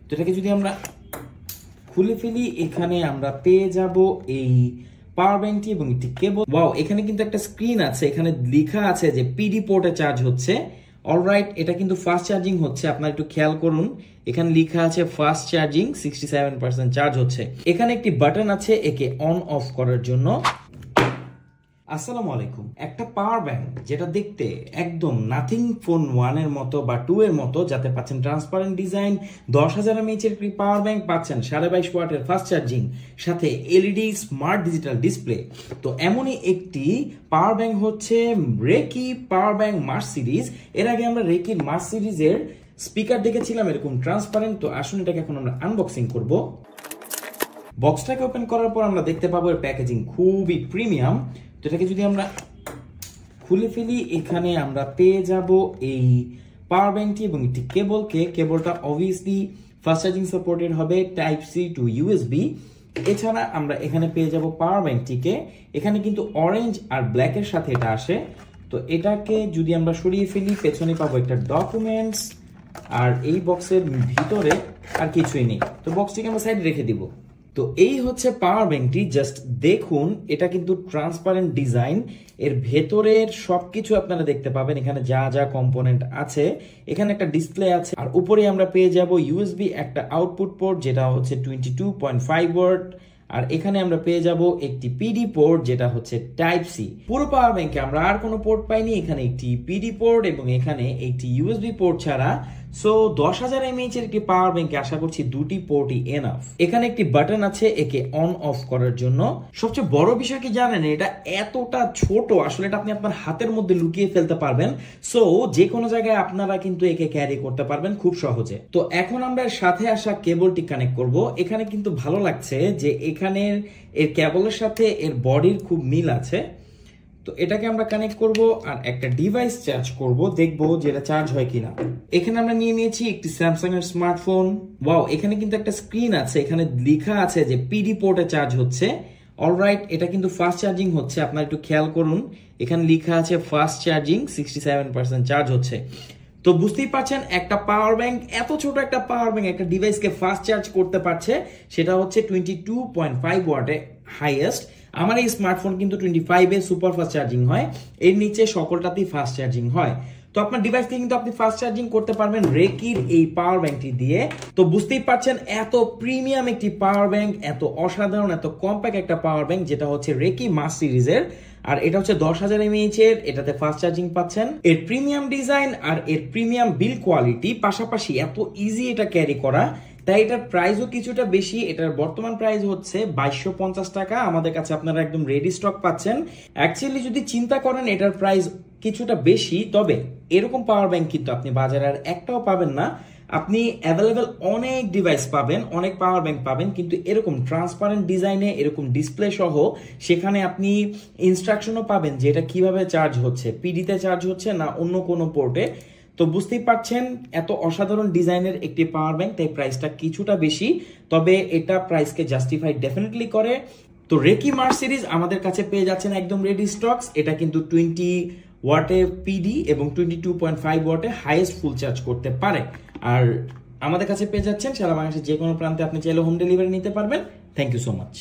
তো এটাকে যদি আমরা খুলে ফেলি, এখানে আমরা পেয়ে যাব এই পাওয়ার ব্যাংকটি এবং একটি কেবল। ওয়াও, এখানে কিন্তু একটা স্ক্রিন আছে, এখানে লেখা আছে যে পিডি পোর্টে চার্জ হচ্ছে। অলরাইট, এটা কিন্তু ফাস্ট চার্জিং হচ্ছে, আপনারা একটু খেয়াল করুন, এখানে লেখা আছে ফাস্ট চার্জিং 67% চার্জ হচ্ছে। এখানে একটি বাটন আছে একে অন অফ করার জন্য। আসসালামু আলাইকুম। একটা পাওয়ার ব্যাংক যেটা দেখতে একদম নাথিং ফোন 1 এর মতো বা 2 এর মতো, যাতে পাচ্ছেন ট্রান্সপারেন্ট ডিজাইন, 10,000 mAh এর একটি পাওয়ার ব্যাংক পাচ্ছেন, 22.5 ওয়াটের ফাস্ট চার্জিং, সাথে এলইডি স্মার্ট ডিজিটাল ডিসপ্লে। তো এমনই একটি পাওয়ার ব্যাংক হচ্ছে Recci power bank Mars series. এর আগে আমরা রেকি মার্স সিরিজের স্পিকার দেখেছিলাম এরকম ট্রান্সপারেন্ট। তো আসুন এটাকে এখন আমরা আনবক্সিং করব। বক্সটাকে ওপেন করার পর আমরা দেখতে পাবো এর প্যাকেজিং খুবই প্রিমিয়াম। তো এটাকে যদি আমরা খুলে ফেলি, এখানে আমরা পেয়ে যাব এই পাওয়ার ব্যাংকটি এবং একটি কেবলটা অবভিয়াসলি ফাস্ট চার্জিং সাপোর্টেড হবে, টাইপ সি টু ইউএসবি। এছাড়া আমরা এখানে পেয়ে যাব পাওয়ার ব্যাংকটিকে। এখানে কিন্তু অরেঞ্জ আর ব্ল্যাকের সাথে এটা আসে। তো এটাকে যদি আমরা সরিয়ে ফেলি, পেছনে পাবো একটা ডকুমেন্টস, আর এই বক্সের ভিতরে আর কিছুই নেই। তো বক্সটিকে আমরা সাইডে রেখে দিব। তো এই হচ্ছে পাওয়ার ব্যাংকটি, জাস্ট দেখুন, এটা কিন্তু ট্রান্সপারেন্ট ডিজাইন। এর ভেতরের সবকিছু আপনারা দেখতে পাবেন, এখানে যা যা কম্পোনেন্ট আছে। এখানে একটা ডিসপ্লে আছে, আর উপরে আমরা পেয়ে যাব ইউএসবি একটা আউটপুট পোর্ট, যেটা হচ্ছে 22.5 ওয়াট। আর এখানে আমরা পেয়ে যাব একটি পিডি পোর্ট, যেটা হচ্ছে টাইপ সি। পুরো পাওয়ার ব্যাংকে আমরা আর কোনো পোর্ট পাইনি, এখানে একটি পিডি পোর্ট এবং এখানে একটি ইউএসবি পোর্ট ছাড়া। সো 10,000 mAh এর একটি পাওয়ার ব্যাংকে আশা করছি দুটি পোর্টই এনাফ। এখানে একটি বাটন আছে একে অন অফ করার জন্য। সবচেয়ে বড় বিষয় কি জানেন, এটা এতটা ছোট, আসলে এটা আপনি আপনার হাতের মধ্যে লুকিয়ে ফেলতে পারবেন। সো যে কোনো জায়গায় আপনারা কিন্তু একে ক্যারি করতে পারবেন খুব সহজে। তো এখন আমরা এর সাথে আসা কেবলটি কানেক্ট করব। এখানে কিন্তু ভালো লাগছে যে এখানে এর কেবলের সাথে এর বডির খুব মিল আছে। তো এটাকে আমরা কানেক্ট করব আর একটা ডিভাইস চার্জ করব, দেখব যে এটা চার্জ হয় কিনা। এখানে আমরা নিয়ে নিয়েছি একটি স্যামসাং এর স্মার্টফোন। ওয়াও, এখানে কিন্তু একটা স্ক্রিন আছে, এখানে লেখা আছে যে পিডি পোর্টে চার্জ হচ্ছে। অলরাইট, এটা কিন্তু ফাস্ট চার্জিং হচ্ছে, আপনারা একটু খেয়াল করুন, এখানে লেখা আছে ফাস্ট চার্জিং 67% চার্জ হচ্ছে। তো বুঝতেই পারছেন, একটা পাওয়ার ব্যাংক, এত ছোট একটা পাওয়ার ব্যাংক একটা ডিভাইসকে ফাস্ট চার্জ করতে পারছে, সেটা হচ্ছে 22.5 ওয়াটে হাইয়েস্ট। আমার এই স্মার্টফোন কিন্তু 25 এ সুপার ফাস্ট চার্জিং হয়, এর নিচে সকলটাতেই ফাস্ট চার্জিং হয়। তো আপনার ডিভাইস থেকে কিন্তু আপনি ফাস্ট চার্জিং করতে পারবেন রেকির এই পাওয়ার ব্যাংকটি দিয়ে। তো বুঝতেই পারছেন, এত প্রিমিয়াম একটি পাওয়ার ব্যাংক, এত অসাধারণ, এত কম্প্যাক্ট একটা পাওয়ার ব্যাংক, যেটা হচ্ছে রেকি মাস সিরিজের। আর এটা হচ্ছে 10,000 mAh এর, এটাতে ফাস্ট চার্জিং পাচ্ছেন। এর প্রিমিয়াম ডিজাইন আর এর প্রিমিয়াম বিল কোয়ালিটি, পাশাপাশি এত ইজি এটা ক্যারি করা, তাই এটার প্রাইসও কিছুটা বেশি। এটার বর্তমান প্রাইস হচ্ছে 2250 টাকা। আমাদের কাছে আপনারা একদম রেডি স্টক পাচ্ছেন। অ্যাকচুয়ালি যদি চিন্তা করেন, এটার প্রাইস কিছুটা বেশি, তবে এরকম পাওয়ার ব্যাংক কিন্তু আপনি বাজারে আর একটাও পাবেন না। আপনি অ্যাভেলেবেল অনেক ডিভাইস পাবেন, অনেক পাওয়ার ব্যাংক পাবেন, কিন্তু এরকম ট্রান্সপারেন্ট ডিজাইনে, এরকম ডিসপ্লে সহ, সেখানে আপনি ইনস্ট্রাকশনও পাবেন যে এটা কিভাবে চার্জ হচ্ছে, পিডিতে চার্জ হচ্ছে না অন্য কোনো পোর্টে। তো বুঝতেই পারছেন, এত অসাধারণ ডিজাইনের একটি পাওয়ার ব্যাংক, তাই প্রাইসটা কিছুটা বেশি, তবে এটা প্রাইসকে জাস্টিফাই ডেফিনেটলি করে। তো রেকি মার্স সিরিজ আমাদের কাছে পেয়ে যাচ্ছেন একদম রেডি স্টকস। এটা কিন্তু 20 ওয়াটে পিডি এবং 22.5 ওয়াটে হাইয়েস্ট ফুল চার্জ করতে পারে। আর আমাদের কাছে পেয়ে যাচ্ছেন সারা বাংলাদেশের যে কোনো প্রান্তে, আপনি চাইলে হোম ডেলিভারি নিতে পারবেন। Thank you so much.